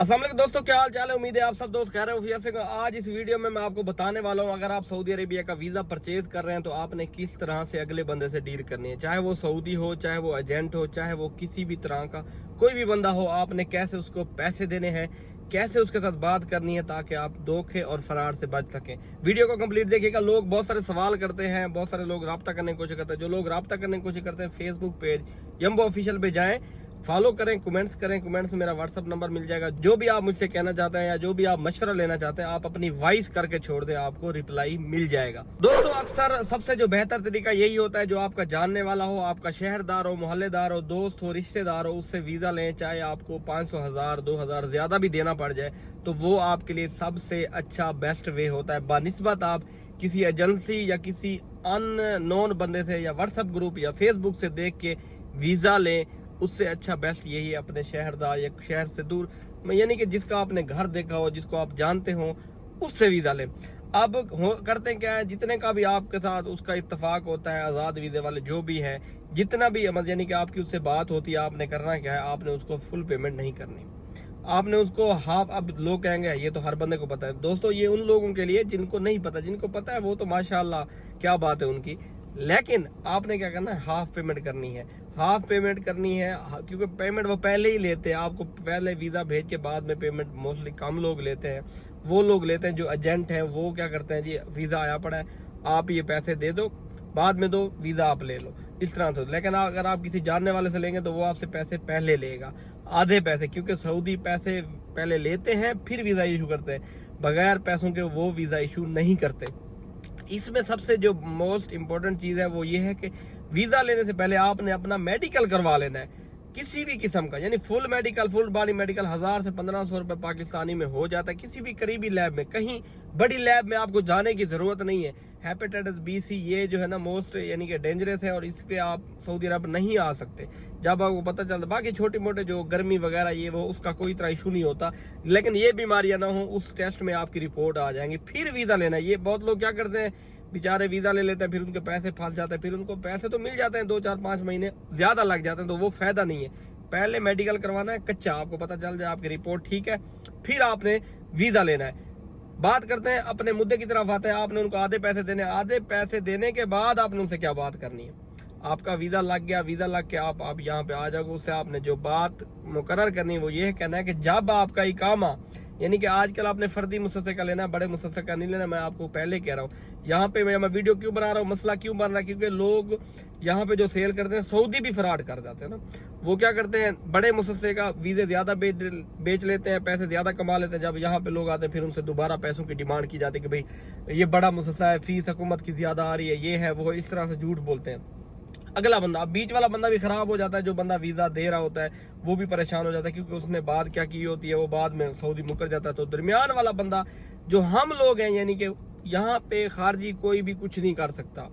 अस्सलाम वालेकुम दोस्तों, क्या हाल चाल है। उम्मीद है आप सब दोस्त खैर खैरियत से। आज इस वीडियो में मैं आपको बताने वाला हूं, अगर आप सऊदी अरेबिया का वीज़ा परचेज कर रहे हैं तो आपने किस तरह से अगले बंदे से डील करनी है। चाहे वो सऊदी हो, चाहे वो एजेंट हो, चाहे वो किसी भी तरह का कोई भी बंदा हो, आपने कैसे उसको पैसे देने हैं, कैसे उसके साथ बात करनी है ताकि आप धोखे और फरार से बच सकें। वीडियो को कंप्लीट देखिएगा। लोग बहुत सारे सवाल करते हैं, बहुत सारे लोग राब्ता करने की कोशिश करते हैं। जो लोग राब्ता करने की कोशिश करते हैं, फेसबुक पेज यम्बो ऑफिशियल पे जाएं, फॉलो करें, कमेंट्स करें। कमेंट्स में मेरा व्हाट्सअप नंबर मिल जाएगा। जो भी आप मुझसे कहना चाहते हैं या जो भी आप मशवरा लेना चाहते हैं, आप अपनी वॉइस करके छोड़ दें, आपको रिप्लाई मिल जाएगा। दोस्तों, अक्सर सबसे जो बेहतर तरीका यही होता है, जो आपका जानने वाला हो, आपका शहरदार हो, मोहल्लेदार हो, दोस्त हो, रिश्तेदार हो, उससे वीजा लें। चाहे आपको 500, 1000, 2000 ज्यादा भी देना पड़ जाए, तो वो आपके लिए सबसे अच्छा बेस्ट वे होता है बानिस्बत आप किसी एजेंसी या किसी अननोन बंदे से या व्हाट्सएप ग्रुप या फेसबुक से देख के वीजा लें। उससे अच्छा बेस्ट यही है अपने शहरदार या शहर से दूर, यानी कि जिसका आपने घर देखा हो, जिसको आप जानते हो, उससे वीजा लें। अब करते क्या है, जितने का भी आपके साथ उसका इत्तेफाक होता है, आज़ाद वीजे वाले जो भी हैं, जितना भी यानी कि आपकी उससे बात होती है, आपने करना क्या है, आपने उसको फुल पेमेंट नहीं करनी, आपने उसको हाफ। अब लोग कहेंगे ये तो हर बंदे को पता है। दोस्तों, ये उन लोगों के लिए जिनको नहीं पता। जिनको पता है वो तो माशाल्लाह क्या बात है उनकी, लेकिन आपने क्या करना है, हाफ पेमेंट करनी है। हाफ पेमेंट करनी है क्योंकि पेमेंट वो पहले ही लेते हैं। आपको पहले वीजा भेज के बाद में पेमेंट मोस्टली कम लोग लेते हैं। वो लोग लेते हैं जो एजेंट हैं, वो क्या करते हैं, जी वीजा आया पड़ा है, आप ये पैसे दे दो, बाद में दो, वीजा आप ले लो, इस तरह से। लेकिन अगर आप किसी जानने वाले से लेंगे तो वो आपसे पैसे पहले लेगा, आधे पैसे, क्योंकि सऊदी पैसे पहले लेते हैं फिर वीजा इशू करते हैं। बगैर पैसों के वो वीजा इशू नहीं करते। इसमें सबसे जो मोस्ट इम्पोर्टेंट चीज है वो ये है कि वीजा लेने से पहले आपने अपना मेडिकल करवा लेना है, किसी भी किस्म का, यानी full medical, full body medical 1000 से 1500 रुपए पाकिस्तानी में हो जाता है। किसी भी करीबी लैब में, कहीं बड़ी लैब में आपको जाने की जरूरत नहीं है। हेपेटाइटिस बी, सी, ये जो है ना मोस्ट यानी कि डेंजरस है और इस पे आप सऊदी अरब नहीं आ सकते जब आपको पता चलता। बाकी छोटे मोटे जो गर्मी वगैरह ये वो, उसका कोई तरह इशू नहीं होता, लेकिन ये बीमारियां ना हो, उस टेस्ट में आपकी रिपोर्ट आ जाएंगी, फिर वीजा लेना। ये बहुत लोग क्या करते हैं, बेचारे वीजा ले लेते हैं, फिर उनके पैसे फंस जाते हैं, फिर उनको पैसे तो मिल जाते हैं 2, 4, 5 महीने ज्यादा लग जाते हैं, तो वो फायदा नहीं है। पहले मेडिकल करवाना है कच्चा, आपको पता चल जाए आपकी रिपोर्ट ठीक है, फिर आपने वीजा लेना है। बात करते हैं अपने मुद्दे की तरफ आते हैं। आपने उनको आधे पैसे देने, आधे पैसे देने के बाद आपने उनसे क्या बात करनी है। आपका वीजा लग गया, वीजा लग के आप यहाँ पे आ जाओगे, उससे आपने जो बात मुकर्रर करनी है वो ये कहना है कि जब आपका इकामा, यानी कि आजकल आपने फर्दी मुसस्से का लेना है, बड़े मुसस्से का नहीं लेना। मैं आपको पहले कह रहा हूँ, यहाँ पे मैं वीडियो क्यों बना रहा हूँ, मसला क्यों बन रहा है, क्योंकि लोग यहाँ पे जो सेल करते हैं, सऊदी भी फ्रॉड कर जाते हैं ना। वो क्या करते हैं, बड़े मुसस्से का वीजे ज्यादा बेच लेते हैं, पैसे ज्यादा कमा लेते हैं। जब यहाँ पे लोग आते हैं फिर उनसे दोबारा पैसों की डिमांड की जाती है कि भाई ये बड़ा मुसस्सा है, फीस हुकूमत की ज्यादा आ रही है, ये है वो, इस तरह से झूठ बोलते हैं। अगला बंदा, बीच वाला बंदा भी खराब हो जाता है। जो बंदा वीजा दे रहा होता है वो भी परेशान हो जाता है, क्योंकि उसने बात क्या की होती है, वो बाद में सऊदी मुकर जाता है। तो दरमियान वाला बंदा जो हम लोग हैं, यानी कि यहाँ पे खारजी कोई भी कुछ नहीं कर सकता।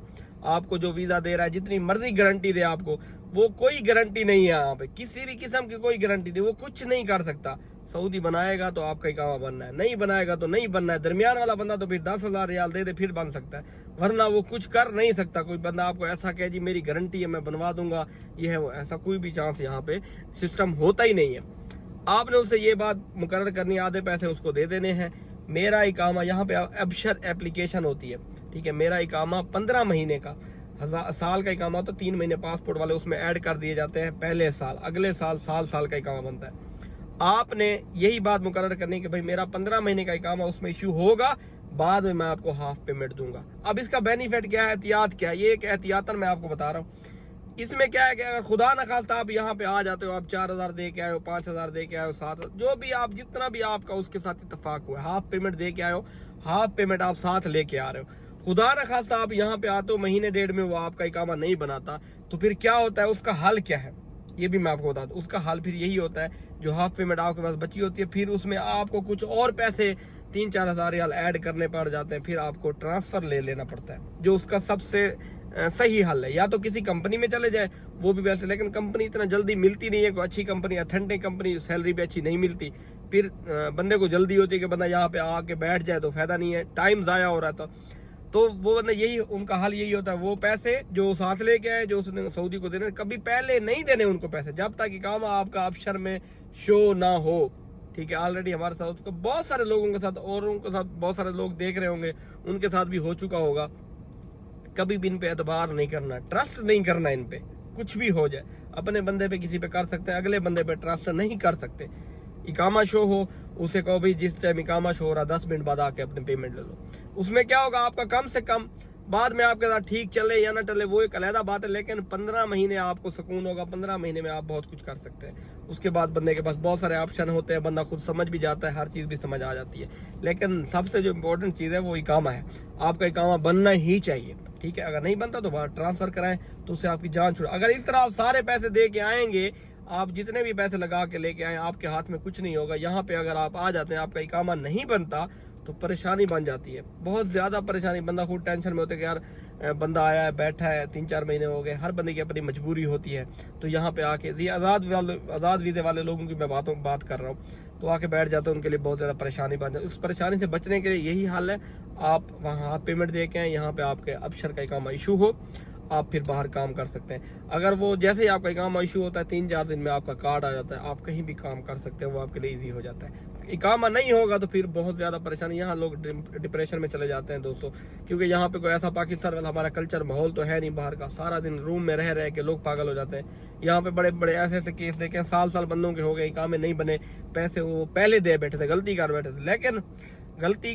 आपको जो वीजा दे रहा है, जितनी मर्जी गारंटी दे आपको, वो कोई गारंटी नहीं है। यहाँ पे किसी भी किस्म की कोई गारंटी नहीं, वो कुछ नहीं कर सकता। सऊदी बनाएगा तो आपका इकामा बनना है, नहीं बनाएगा तो नहीं बनना है। दरमियान वाला बंदा तो फिर 10,000 रियाल दे दे फिर बन सकता है, वरना वो कुछ कर नहीं सकता। कोई बंदा आपको ऐसा कहे जी मेरी गारंटी है मैं बनवा दूंगा, ये है वो, ऐसा कोई भी चांस यहाँ पे सिस्टम होता ही नहीं है। आपने उससे ये बात मुकर्रर करनी, आधे पैसे उसको दे देने हैं। मेरा इकामा, यहाँ पे अबशर एप्लीकेशन होती है, ठीक है, मेरा इकामा 15 महीने का, साल का इकामा तो 3 महीने पासपोर्ट वाले उसमें ऐड कर दिए जाते हैं पहले साल, अगले साल साल का इकामा बनता है। आपने यही बात मुकर्रर करनी कि भाई मेरा 15 महीने का इकामा, उसमें इश्यू होगा, बाद में मैं आपको हाफ पेमेंट दूंगा। अब इसका बेनिफिट क्या है, एहतियात क्या है, ये एक एहतियातन मैं आपको बता रहा हूँ। इसमें क्या है कि अगर खुदा न खास्ता आप यहाँ पे आ जाते हो, आप 4000 दे के आए हो, 5000 दे के आए हो, 7, जो भी आप, जितना भी आपका उसके साथ इत्तेफाक हुआ, हाफ पेमेंट दे के आए हो, हाफ पेमेंट आप साथ लेके आ रहे हो। खुदा न खास्ता आप यहाँ पे आते हो, महीने डेढ़ में वो आपका इकामा नहीं बनाता, तो फिर क्या होता है, उसका हल क्या है ये भी मैं आपको बता दूं। उसका हाल फिर यही होता है, जो हाफ पेमेंट आपके पास बची होती है, फिर उसमें आपको कुछ और पैसे 3-4 हजार रियाल ऐड करने पड़ जाते हैं, फिर आपको ट्रांसफर ले लेना पड़ता है, जो उसका सबसे सही हल है। या तो किसी कंपनी में चले जाए, वो भी बेस्ट है, लेकिन कंपनी इतना जल्दी मिलती नहीं है। कोई अच्छी कंपनी, अथेंटिक कंपनी, सैलरी भी अच्छी नहीं मिलती। फिर बंदे को जल्दी होती है कि बंदा यहाँ पे आके बैठ जाए, तो फायदा नहीं है, टाइम जाया हो रहा था। तो वो वरना यही उनका हाल यही होता है, वो पैसे जो साथ लेके आए, जो उसने सऊदी को देने, कभी पहले नहीं देने उनको पैसे, जब तक इकामा आपका अबशर में शो ना हो। ठीक है। ऑलरेडी हमारे साथ उसको बहुत सारे लोगों के साथ और उनके साथ बहुत सारे लोग देख रहे होंगे, उनके साथ भी हो चुका होगा। कभी भी इन पे एतबार नहीं करना, ट्रस्ट नहीं करना इन पे, कुछ भी हो जाए। अपने बंदे पे किसी पे कर सकते हैं, अगले बंदे पे ट्रस्ट नहीं कर सकते। इकामा शो हो, उसे कहो भाई जिस टाइम इकामा शो हो रहा 10 मिनट बाद आके अपने पेमेंट ले लो। उसमें क्या होगा, आपका कम से कम बाद में आपके साथ ठीक चले या ना चले वो एक अलहदा बात है, लेकिन 15 महीने आपको सुकून होगा। 15 महीने में आप बहुत कुछ कर सकते हैं। उसके बाद बंदे के पास बहुत सारे ऑप्शन होते हैं, बंदा खुद समझ भी जाता है, हर चीज़ भी समझ आ जाती है। लेकिन सबसे जो इम्पोर्टेंट चीज़ है वो इकामा है। आपका इकामा बनना ही चाहिए, ठीक है। अगर नहीं बनता तो बाहर ट्रांसफर कराएं, तो उससे आपकी जान छुड़ा। अगर इस तरह आप सारे पैसे दे के आएंगे, आप जितने भी पैसे लगा के लेके आए, आपके हाथ में कुछ नहीं होगा। यहाँ पे अगर आप आ जाते हैं, आपका इकामा नहीं बनता तो परेशानी बन जाती है, बहुत ज्यादा परेशानी। बंदा खुद टेंशन में होता है कि यार बंदा आया है, बैठा है, 3-4 महीने हो गए। हर बंदे की अपनी मजबूरी होती है। तो यहाँ पे आके आज़ाद वीज़े वाले लोगों की मैं बात कर रहा हूँ, तो आके बैठ जाते हैं, उनके लिए बहुत ज़्यादा परेशानी बन जाती है। उस परेशानी से बचने के लिए यही हल है, आप वहाँ हाथ पेमेंट दे के आए, यहाँ पे आपके अबशर का इकामा इशू हो, आप फिर बाहर काम कर सकते हैं। अगर वो जैसे ही आपका इकामा इशू होता है 3-4 दिन में आपका कार्ड आ जाता है, आप कहीं भी काम कर सकते हैं, वो आपके लिए ईजी हो जाता है। इकामा नहीं होगा तो फिर बहुत ज़्यादा परेशानी, यहाँ लोग डिप्रेशन में चले जाते हैं दोस्तों, क्योंकि यहाँ पे कोई ऐसा पाकिस्तान वाला हमारा कल्चर माहौल तो है नहीं बाहर का। सारा दिन रूम में रह रहे के लोग पागल हो जाते हैं। यहाँ पे बड़े बड़े ऐसे केस देखे, साल बंदों के हो गए, इकामे नहीं बने, पैसे वो पहले दे बैठे थे, गलती कर बैठे थे, लेकिन गलती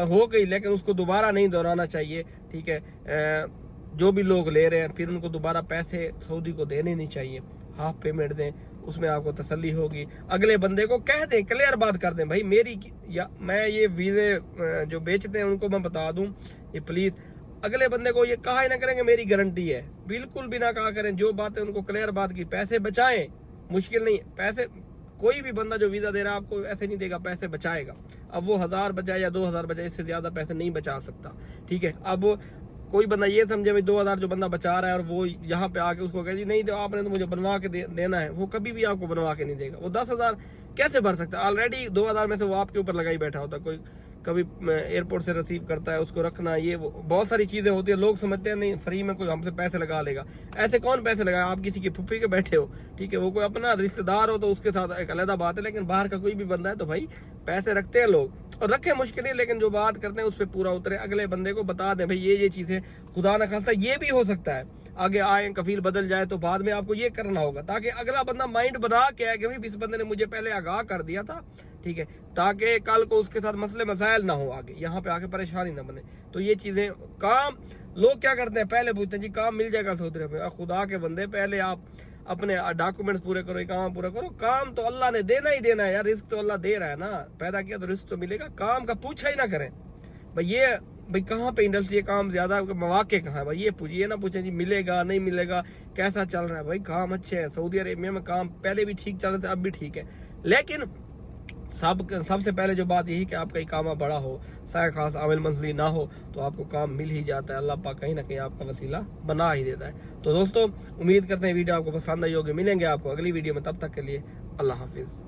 हो गई, लेकिन उसको दोबारा नहीं दोहराना चाहिए, ठीक है। जो भी लोग ले रहे हैं फिर उनको दोबारा पैसे सऊदी को देने नहीं चाहिए, हाफ पेमेंट दें, उसमें आपको तसल्ली होगी। अगले बंदे को कह दें, क्लियर बात कर दें, भाई मेरी या मैं ये वीज़े जो बेचते हैं उनको मैं बता दूं, ये प्लीज़ अगले बंदे को ये कहा ही ना करें कि मेरी गारंटी है, बिल्कुल भी ना कहा करें। जो बात है उनको क्लियर बात की, पैसे बचाएं, मुश्किल नहीं पैसे। कोई भी बंदा जो वीज़ा दे रहा है आपको ऐसे नहीं देगा, पैसे बचाएगा। अब वो 1000 बचाए या 2000 बचाए, इससे ज़्यादा पैसे नहीं बचा सकता, ठीक है। अब कोई बंदा ये समझे भाई 2000 जो बंदा बचा रहा है और वो यहाँ पे आके उसको कहे जी नहीं तो आपने तो मुझे बनवा के देना है, वो कभी भी आपको बनवा के नहीं देगा। वो 10,000 कैसे भर सकता है? ऑलरेडी 2000 में से वो आपके ऊपर लगा ही बैठा होता है। कोई कभी एयरपोर्ट से रिसीव करता है, उसको रखना, ये वो बहुत सारी चीजें होती है। लोग समझते हैं नहीं फ्री में कोई हमसे पैसे लगा लेगा, ऐसे कौन पैसे लगाए? आप किसी की फुफ्फी के बैठे हो, ठीक है, वो कोई अपना रिश्तेदार हो तो उसके साथ एक अलग बात है, लेकिन बाहर का कोई भी बंदा है तो भाई पैसे रखते हैं लोग, और रखे मुश्किल नहीं, लेकिन जो बात करते हैं उस पर पूरा उतरे। अगले बंदे को बता दें भाई ये चीजें, खुदा न खास्ता ये भी हो सकता है आगे आए कफील बदल जाए तो बाद में आपको ये करना होगा, ताकि अगला बंदा माइंड बना के आए कि भाई इस बंदे ने मुझे पहले आगाह कर दिया था, ठीक है, ताकि कल को उसके साथ मसले मसाइल ना हो, आगे यहाँ पे आके परेशानी ना बने। तो ये चीजें काम लोग क्या करते हैं, पहले पूछते हैं जी काम मिल जाएगा सऊदी अरब में। खुदा के बंदे पहले आप अपने डॉक्यूमेंट्स पूरे करो, काम पूरा करो। काम तो अल्लाह ने देना ही देना है यार, रिस्क तो अल्लाह दे रहा है ना, पैदा किया तो रिस्क तो मिलेगा। काम का पूछा ही ना करें भाई कहाँ पे इंडस्ट्री है, काम ज्यादा, मौके कहाँ है भाई, ये पूछिए ना, पूछे जी मिलेगा नहीं मिलेगा, कैसा चल रहा है। भाई काम अच्छे है, सऊदी अरेबिया में काम पहले भी ठीक चल रहे थे, अब भी ठीक है, लेकिन सबसे पहले जो बात यही कि आपका इकामा बड़ा हो, साया खास आमिल मंजली ना हो, तो आपको काम मिल ही जाता है। अल्लाह पाक कहीं ना कहीं आपका वसीला बना ही देता है। तो दोस्तों उम्मीद करते हैं वीडियो आपको पसंद आई होगी। मिलेंगे आपको अगली वीडियो में, तब तक के लिए अल्लाह हाफिज।